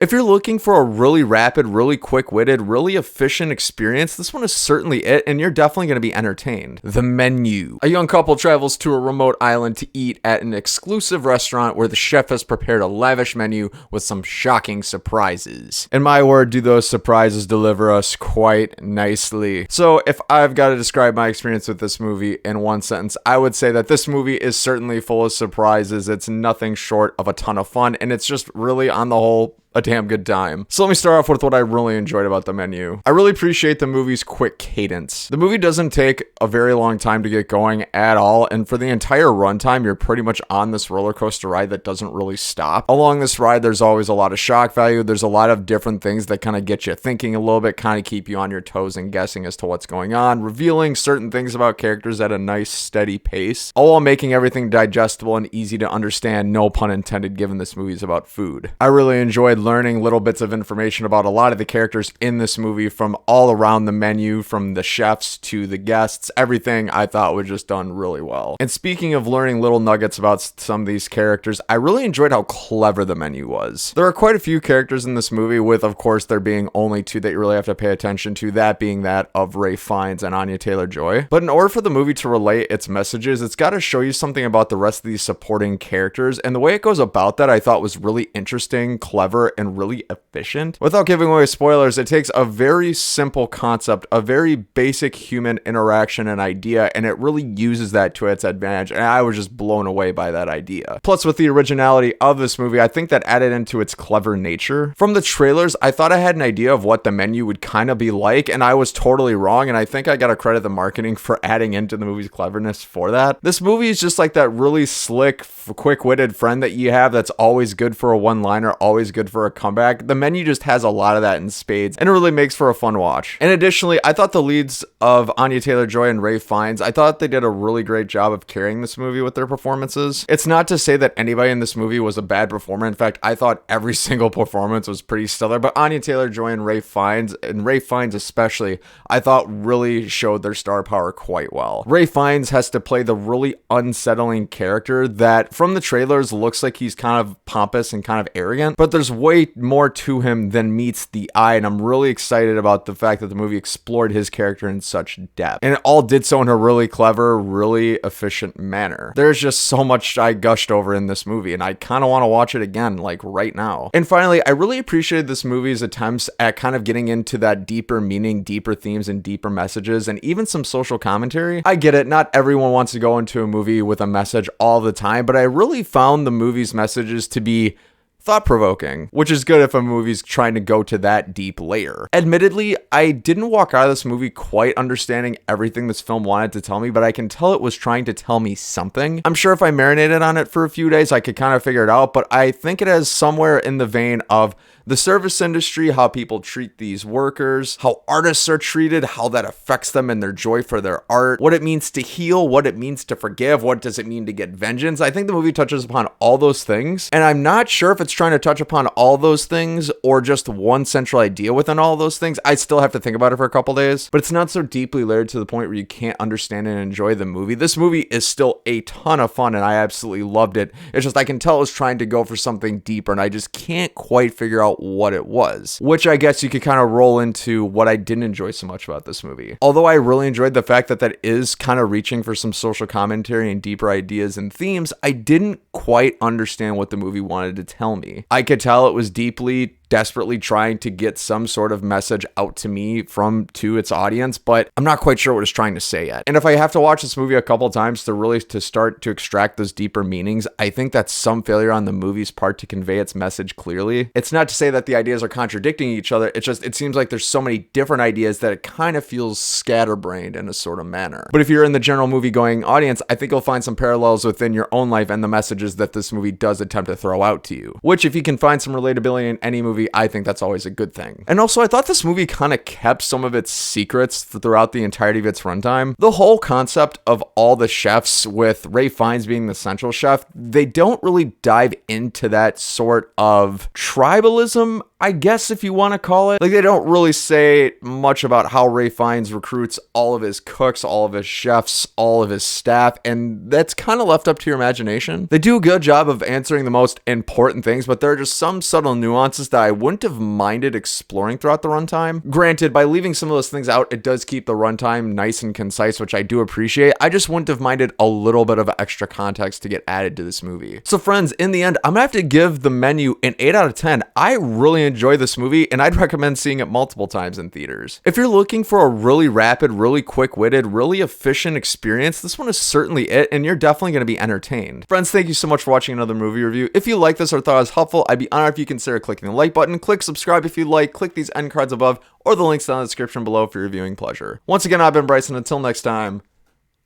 If you're looking for a really rapid, really quick-witted, really efficient experience, this one is certainly it, and you're definitely going to be entertained. The menu. A young couple travels to a remote island to eat at an exclusive restaurant where the chef has prepared a lavish menu with some shocking surprises. In my word, do those surprises deliver us quite nicely. So if I've got to describe my experience with this movie in one sentence, I would say that this movie is certainly full of surprises. It's nothing short of a ton of fun, and it's just really, on the whole, a damn good time. So let me start off with what I really enjoyed about the menu. I really appreciate the movie's quick cadence. The movie doesn't take a very long time to get going at all, and for the entire runtime, you're pretty much on this roller coaster ride that doesn't really stop. Along this ride, there's always a lot of shock value. There's a lot of different things that kind of get you thinking a little bit, kind of keep you on your toes and guessing as to what's going on, revealing certain things about characters at a nice, steady pace, all while making everything digestible and easy to understand, no pun intended, given this movie is about food. I really enjoyed learning little bits of information about a lot of the characters in this movie from all around the menu, from the chefs to the guests. Everything I thought was just done really well. And speaking of learning little nuggets about some of these characters, I really enjoyed how clever the menu was. There are quite a few characters in this movie, with of course there being only two that you really have to pay attention to, that being that of Ralph Fiennes and Anya Taylor-Joy. But in order for the movie to relay its messages, it's got to show you something about the rest of these supporting characters, and the way it goes about that I thought was really interesting, clever, and really efficient. Without giving away spoilers, it takes a very simple concept, a very basic human interaction and idea, and it really uses that to its advantage, and I was just blown away by that idea. Plus, with the originality of this movie, I think that added into its clever nature. From the trailers, I thought I had an idea of what the menu would kind of be like, and I was totally wrong, and I think I gotta credit the marketing for adding into the movie's cleverness for that. This movie is just like that really slick, quick-witted friend that you have that's always good for a one-liner, always good for a comeback. The menu just has a lot of that in spades, and it really makes for a fun watch. And additionally, I thought the leads of Anya Taylor-Joy and Ralph Fiennes, I thought they did a really great job of carrying this movie with their performances. It's not to say that anybody in this movie was a bad performer. In fact, I thought every single performance was pretty stellar, but Anya Taylor-Joy and Ralph Fiennes especially, I thought really showed their star power quite well. Ralph Fiennes has to play the really unsettling character that from the trailers looks like he's kind of pompous and kind of arrogant, but there's way more to him than meets the eye, and I'm really excited about the fact that the movie explored his character in such depth, and it all did so in a really clever, really efficient manner. There's just so much I gushed over in this movie, and I kind of want to watch it again, like right now. And finally, I really appreciated this movie's attempts at kind of getting into that deeper meaning, deeper themes, and deeper messages, and even some social commentary. I get it, not everyone wants to go into a movie with a message all the time, but I really found the movie's messages to be thought-provoking, which is good if a movie's trying to go to that deep layer. Admittedly, I didn't walk out of this movie quite understanding everything this film wanted to tell me, but I can tell it was trying to tell me something. I'm sure if I marinated on it for a few days, I could kind of figure it out, but I think it has somewhere in the vein of the service industry, how people treat these workers, how artists are treated, how that affects them and their joy for their art, what it means to heal, what it means to forgive, what does it mean to get vengeance. I think the movie touches upon all those things, and I'm not sure if it's trying to touch upon all those things or just one central idea within all those things. I still have to think about it for a couple days, but it's not so deeply layered to the point where you can't understand and enjoy the movie. This movie is still a ton of fun, and I absolutely loved it. It's just I can tell it was trying to go for something deeper, and I just can't quite figure out what it was, which I guess you could kind of roll into what I didn't enjoy so much about this movie. Although I really enjoyed the fact that that is kind of reaching for some social commentary and deeper ideas and themes, I didn't quite understand what the movie wanted to tell me. I could tell it was desperately trying to get some sort of message out to me to its audience, but I'm not quite sure what it's trying to say yet. And if I have to watch this movie a couple times to start to extract those deeper meanings, I think that's some failure on the movie's part to convey its message clearly. It's not to say that the ideas are contradicting each other, it's just, it seems like there's so many different ideas that it kind of feels scatterbrained in a sort of manner. But if you're in the general movie-going audience, I think you'll find some parallels within your own life and the messages that this movie does attempt to throw out to you, which if you can find some relatability in any movie, I think that's always a good thing. And also, I thought this movie kind of kept some of its secrets throughout the entirety of its runtime. The whole concept of all the chefs, with Ralph Fiennes being the central chef, they don't really dive into that sort of tribalism I guess, if you want to call it. Like, they don't really say much about how Ray Fiennes recruits all of his cooks, all of his chefs, all of his staff, and that's kind of left up to your imagination. They do a good job of answering the most important things, but there are just some subtle nuances that I wouldn't have minded exploring throughout the runtime. Granted, by leaving some of those things out, it does keep the runtime nice and concise, which I do appreciate. I just wouldn't have minded a little bit of extra context to get added to this movie. So friends, in the end, I'm gonna have to give The Menu an 8 out of 10. I really enjoy this movie, and I'd recommend seeing it multiple times in theaters. If you're looking for a really rapid, really quick-witted, really efficient experience, this one is certainly it, and you're definitely going to be entertained. Friends, thank you so much for watching another movie review. If you like this or thought it was helpful, I'd be honored if you consider clicking the like button, click subscribe if you like, click these end cards above, or the links down in the description below for your viewing pleasure. Once again, I've been Bryson. Until next time,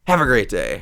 have a great day.